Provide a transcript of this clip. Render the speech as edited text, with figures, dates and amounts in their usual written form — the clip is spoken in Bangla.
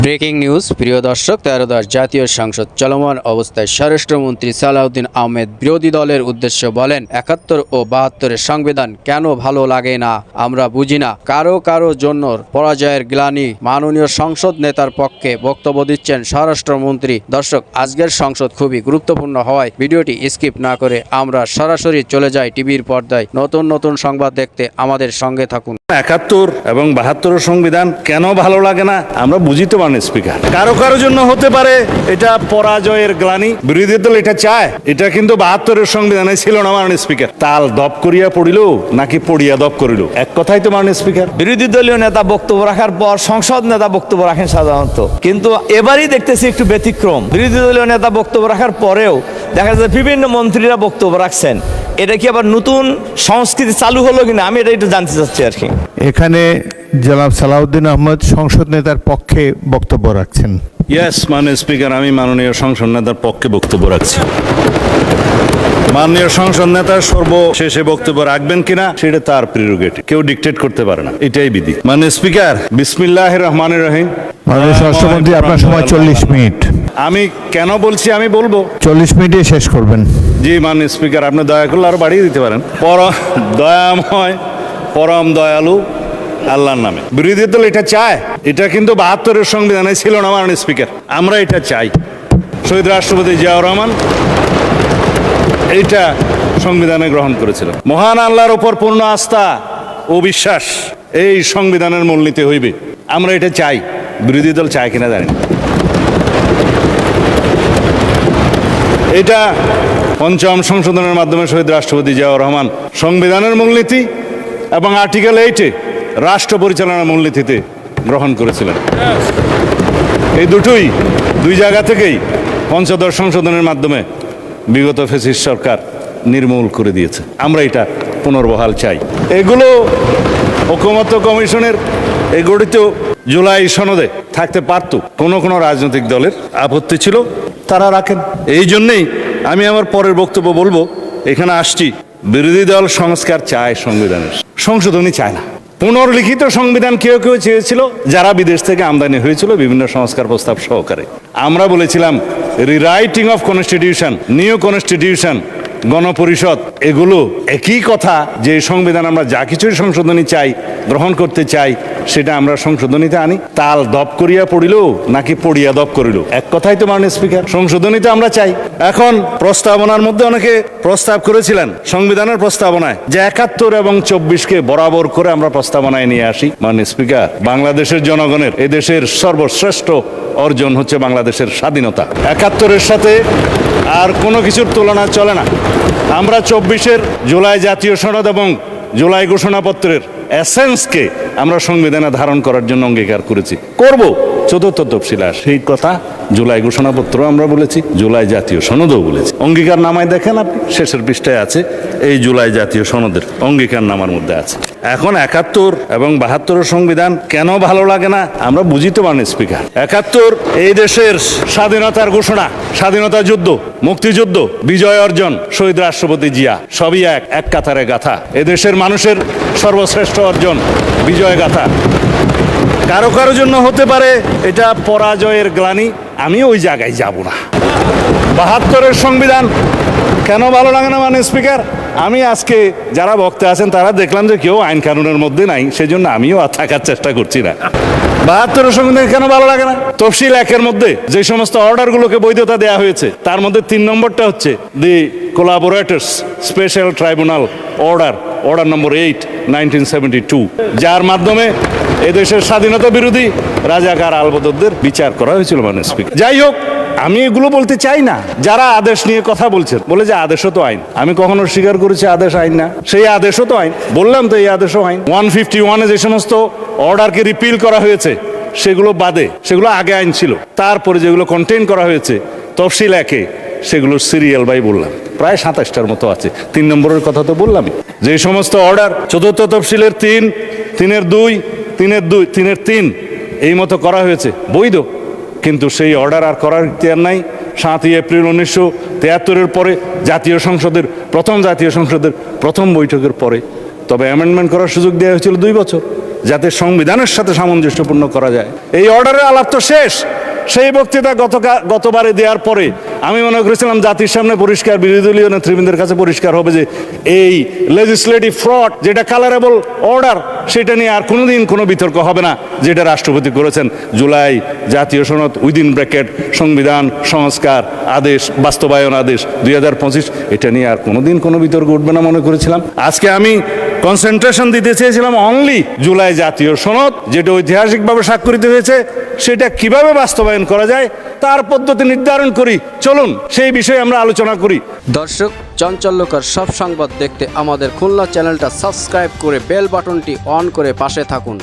ব্রেকিং নিউজ প্রিয় দর্শক, 13 জাতীয় সংসদ চলমান অবস্থায় স্বরাষ্ট্রমন্ত্রী সালাউদ্দিন আহমেদ বিরোধী দলের উদ্দেশ্যে বলেন, 71 ও 72-এর সংবিধান কেন ভালো লাগে না আমরা বুঝি না। কারো কারো জন্য পরাজয়ের গ্লানি। মাননীয় সংসদ নেতার পক্ষে বক্তব্য দিচ্ছেন স্বরাষ্ট্রমন্ত্রী। দর্শক, আজকের সংসদ খুবই গুরুত্বপূর্ণ হওয়ায় ভিডিওটি স্কিপ না করে আমরা সরাসরি চলে যাই টিভির পর্দায়। নতুন নতুন সংবাদ দেখতে আমাদের সঙ্গে থাকুন। 71 এবং 72 সংবিধান কেন ভালো লাগে না আমরা বুঝিতে পারি স্পিকার। কারো কারো জন্য হতে পারে এটা পরাজয়ের গ্লানি। বিরোধী দল এটা চায়। এটা কিন্তু 72-এর সংবিধানে ছিল না মাননীয় স্পিকার। তাল দপ করিয়া পড়িল নাকি পড়িয়া দপ করিল, এক কথাই তো মাননীয় স্পিকার। বিরোধী দলীয় নেতা বক্তব্য রাখার পর সংসদ নেতা বক্তব্য রাখেন সাধারণত, কিন্তু এবারই দেখতেছি একটু ব্যতিক্রম। বিরোধী দলীয় নেতা বক্তব্য রাখার পরেও দেখা যাচ্ছে বিভিন্ন মন্ত্রীরা বক্তব্য রাখছেন। এটা কি আবার নতুন সংস্কৃতি চালু হলো কিনা আমি এটা একটু জানতে চাচ্ছি আর কি। এখানে জনাব সালাউদ্দিন আহমেদ সংসদ নেতার পক্ষে বক্তব্য রাখছেন। ইয়েস মাননীয় স্পিকার, আমি মাননীয় সংসদ নেতার পক্ষে বক্তব্য রাখছি। মাননীয় সংসদ নেতা সর্বশেষে বক্তব্য রাখবেন কিনা সেটা তার প্রিরোগেটিভ, কেউ ডিকটেট করতে পারে না, এটাই বিধি। মাননীয় স্পিকার, বিসমিল্লাহির রহমানির রহিম। মাননীয় স্বরাষ্ট্রমন্ত্রী, আপনার সময় 40 মিনিট। আমি কেন বলছি আমি বলবো। 40 মিনিটে শেষ করবেন। জি মাননীয় স্পিকার, আপনি দয়া করলে আরো বাড়িয়ে দিতে পারেন। দয়াময় পরম দয়ালু আল্লাহর নামে। বিরোধী দল এটা চায়। এটা কিন্তু 72-এর সংবিধানে ছিল না মাননীয় স্পিকার। আমরা এটা চাই। শহীদ রাষ্ট্রপতি জিয়াউর রহমান এইটা সংবিধানে গ্রহণ করেছিলেন। মহান আল্লাহর উপর পূর্ণ আস্থা ও বিশ্বাস এই সংবিধানের মূলনীতি হইবে। আমরা এটা চাই। বিরোধী দল চায় কিনা জানি না। এটা পঞ্চম সংশোধনের মাধ্যমে শহীদ রাষ্ট্রপতি জিয়াউর রহমান সংবিধানের মূলনীতি এবং আর্টিকেল 8-এ রাষ্ট্র পরিচালনার মূলনীতিতে গ্রহণ করেছিলেন। এই দুই জায়গা থেকেই পঞ্চদশ সংশোধনের মাধ্যমে বিগত ফ্যাসিস্ট সরকার নির্মূল করে দিয়েছে। আমরা এটা পুনর্বহাল চাই। এগুলো ঐকমত্য কমিশনের এই গঠিত জুলাই সনদে থাকতে পারত। কোনো রাজনৈতিক দলের আপত্তি ছিল, তারা রাখেন। এই জন্যেই আমি আমার পরের বক্তব্য বলবো, এখানে আসছি বিরোধী দল সংস্কার চায়, সংবিধানের সংশোধনী চায় না। পুনর্লিখিত সংবিধান কেউ চেয়েছিল যারা বিদেশ থেকে আমদানি হয়েছিল বিভিন্ন সংস্কার প্রস্তাব সহকারে। আমরা বলেছিলাম rewriting of constitution, new constitution, গণপরিষদ, এগুলো একই কথা। যে সংবিধান আমরা যা কিছুই সংশোধনী চাই, গ্রহণ করতে চাই, সেটা আমরা সংশোধনীতে আনি। তাল দপ করিয়া পড়িল নাকি পড়িয়া দপ করিল, এক কথাই তো মাননীয় স্পিকার। সংশোধনীতে আমরা চাই। এখন প্রস্তাবনার মধ্যে অনেকে প্রস্তাব করেছিলেন সংবিধানের প্রস্তাবনায় যে 71 এবং 24-কে বরাবর করে আমরা প্রস্তাবনায় নিয়ে আসি। মাননীয় স্পিকার, বাংলাদেশের জনগণের এদেশের সর্বশ্রেষ্ঠ অর্জন হচ্ছে বাংলাদেশের স্বাধীনতা। 71-এর সাথে আর কোনো কিছুর তুলনা চলে না। আমরা 24-এর জুলাই জাতীয় সনদ এবং জুলাই ঘোষণাপত্রের এসেন্সকে আমরা সংবিধানে ধারণ করার জন্য অঙ্গীকার করেছি, করব। চতুর্থ তফসিলে সেই কথা জুলাই ঘোষণাপত্র আমরা বলেছি, জুলাই জাতীয় সনদও বলেছি। অঙ্গীকার নামায় দেখেন আপনি, শেষের পৃষ্ঠায় আছে এই জুলাই জাতীয় সনদের অঙ্গীকার নামার মধ্যে আছে। এখন 71 এবং 72-এর সংবিধান কেন ভালো লাগে না আমরা বুঝিতে পারি স্পিকার। 71 এই দেশের স্বাধীনতার ঘোষণা, স্বাধীনতা যুদ্ধ, মুক্তিযুদ্ধ, বিজয় অর্জন, শহীদ রাষ্ট্রপতি জিয়া, সবই এক কাতারে গাথা। এদেশের মানুষের সর্বশ্রেষ্ঠ অর্জন, বিজয় গাথা। কারো কারো জন্য হতে পারে এটা পরাজয়ের গ্লানি। আমি ওই জায়গায় যাব না। 72-এর সংবিধান কেন ভালো লাগে না মাননীয় স্পিকার? আমি আজকে যারা বক্তা আছেন তারা দেখলাম যে কেউ আইন কানুনের মধ্যে নাই, সেজন্য আমিও আর থাকার চেষ্টা করছি না। 72-এর সংবিধান কেন ভালো লাগে না? তফসিল 1-এর মধ্যে যে সমস্ত অর্ডারগুলোকে বৈধতা দেওয়া হয়েছে তার মধ্যে 3 নম্বরটা হচ্ছে দি কোলাবোরেটরস স্পেশাল ট্রাইব্যুনাল অর্ডার নম্বর 8, 1972, যার মাধ্যমে এদেশের স্বাধীনতা বিরোধী রাজাকার আলবদরদের বিচার করা হয়েছিল মাননীয় স্পিকার। যাই হোক, আমি এগুলো বলতে চাই না। যারা আদেশ নিয়ে কথা বলছেন বলে যে আদেশও তো আইন, আমি কখনো স্বীকার করেছি আদেশ আইন না, সেই আদেশও তো আইন। বললাম তো এই আদেশও আইন। 151-এ যে সমস্ত অর্ডারকে রিপিল করা হয়েছে সেগুলো বাদে, সেগুলো আগে আইন ছিল। তারপরে যেগুলো কন্টেইন করা হয়েছে তফসিল 1-এ, সেগুলোর সিরিয়াল বাই বললাম প্রায় 27টার মতো আছে। 3 নম্বরের কথা তো বললামই। যে সমস্ত অর্ডার চতুর্থ তফসিলের 3, 3-এর 2, 3-এর 3 এই মতো করা হয়েছে বৈধ, কিন্তু সেই অর্ডার আর করার ইখতিয়ার নাই। 7ই এপ্রিল 1973-এর পরে জাতীয় সংসদের প্রথম বৈঠকের পরে তবে অ্যামেন্ডমেন্ট করার সুযোগ দেওয়া হয়েছিল 2 বছর। যাতে সংবিধানের সাথে সামঞ্জস্যপূর্ণ করা যায়। এই অর্ডারের আলাপ তো শেষ। সেই বক্তৃতা গতবারে দেওয়ার পরে আমি মনে করেছিলাম জাতির সামনে পরিষ্কার, বিরোধী দলীয় নেতৃবৃন্দের কাছে পরিষ্কার হবে যে এই লেজিসলেটিভ ফ্রড যেটা কালারেবল অর্ডার, সেটা নিয়ে আর কোনোদিন কোনো বিতর্ক হবে না, যেটা রাষ্ট্রপতি করেছেন। জুলাই জাতীয় সনদ উইদিন ব্র্যাকেট সংবিধান সংস্কার আদেশ বাস্তবায়ন আদেশ 2025, এটা নিয়ে আর কোনোদিন কোনো বিতর্ক উঠবে না মনে করেছিলাম। আজকে আমি কনসেন্ট্রেশন দিতে চেয়েছিলাম অনলি জুলাই জাতীয় সনদ, যেটা ঐতিহাসিকভাবে স্বাক্ষরিত হয়েছে, সেটা কিভাবে বাস্তবায়ন করা যায় তার পদ্ধতি নির্ধারণ করি। চলুন সেই বিষয়ে আমরা আলোচনা করি। দর্শক, চাঞ্চল্যকর সব সংবাদ দেখতে আমাদের খুলনা চ্যানেলটা সাবস্ক্রাইব করে বেল বাটনটি অন করে পাশে থাকুন।